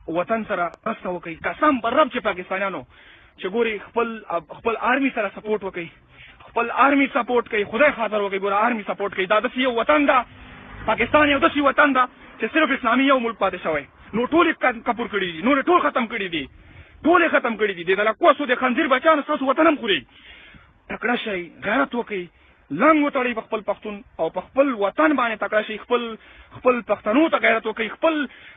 وطن سره مرسته وکړئ. قسم پر رب چې پاکستانیانو چې ګوري خپل آرمي سره سپورټ وکړئ، خپل آرمي سپورټ کوي، خدای خاطر وکړئ. ګوره آرمي سپورټ کوي. دا داسې یو وطن ده، پاکستان یو داسې وطن ده چې صرف اسلامي یو ملک پاتې شوی. نو ټول کپور کړي دي، نور ټول ختم کړي دي، ټول ختم کړي دي. د لکوسو د خنزیر بچیانو ستاسو وطن هم خوري. تکړه شئ، غیرت وکړئ، لنګ وتړئ په خپل پښتون او په خپل وطن باندې تکړه شئ. خپل پښتنو ته غیرت وکړئ. خپل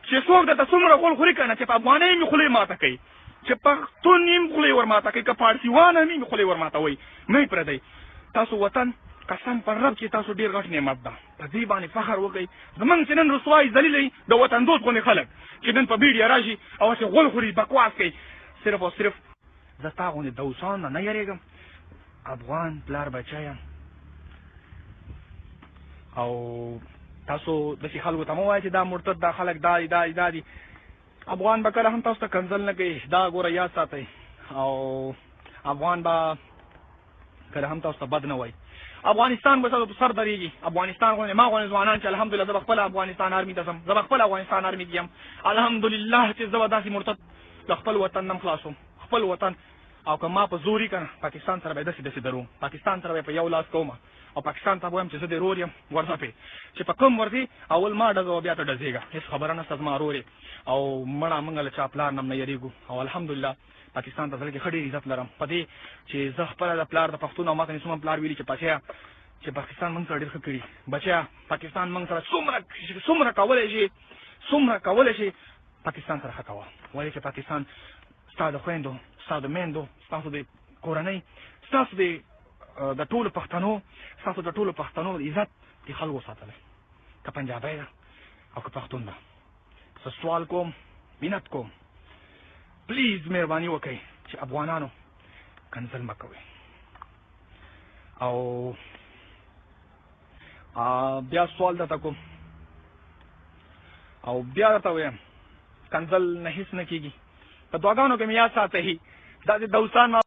چې څوک درته څومره غول خوري که نه، چې په افغانۍ مې خولې ماته کوي، چې پښتون یې خولې ورماته کوي، که پارسیوان هم یې خولې ورماتوئ، مه یې پرېږدئ. تاسو وطن قسم پر رب چې تاسو ډېر غټ نعمت ده. په دې باندې فخر وکړئ. زمونږ چې نن رسوایي ذلیل د وطن دوست غوندې خلک چې نن په بیډیا راشي او هسې غول خوري، بکواس کوي. صرف او صرف زه تا غوندې دوسان نه یېرېږم. افغان پلار بچی یم. او تاسو داسې خلکو ته مه وایئ چې دا مرتد دا خلک دا دي. افغان به کله هم تاسو ته کنځل نه کوي. دا ګوره یاد ساتئ. او افغان به کله هم تاسو ته بد نه وایي. افغانستان به تاسو په سر درېږي. افغانستان غوندې ما غوندې ځوانان چې الحمدلله زه به خپله افغانستان آرمي ته ځم، زه به خپل افغانستان آرمي کې یم الحمدلله، چې زه به داسې مرتد د خپل وطن نه خلاصوم. خپل وطن او که ما په زوري که نه، پاکستان سره به یې داسې دروم. پاکستان سره به یې په یو لاس کوم او پاکستان ته به وایم چې زه دې رور یم، ورځه پې چې په کوم ورځې اول ما ډزوه بیا ته ډزېږه. هېڅ خبره نشته، زما رور یې او مړه موږ له چا پلار نه هم نه یېرېږو. او الحمدلله پاکستان ته زړه کې ښه ډېر عزت لرم په دې چې زه خپله د پلار د پښتون او ما ته مې څومره پلار ویلي چې بچیه چې پاکستان موږ سره ډېر ښه کړي، بچیه پاکستان موږ سره څومره کولی شي پاکستان سره ښه کوه. ولې چې پاکستان ستا د خویندو، ستا د میندو، ستاسو د کورنۍ، ستاسو د ټولو پښتنو عزت د خلکو ساتلی، که پنجابی ده او که پښتون ده. زه سوال کوم، منت کوم، پلیز مهرباني وکړئ چې افغانانو کنځل مه کوئ. او بیا سوال درته کوم او بیا درته وایم کنځل نه هېڅ نه کېږي. په دعاګانو کې مې یاد ساتئ دا د دوستان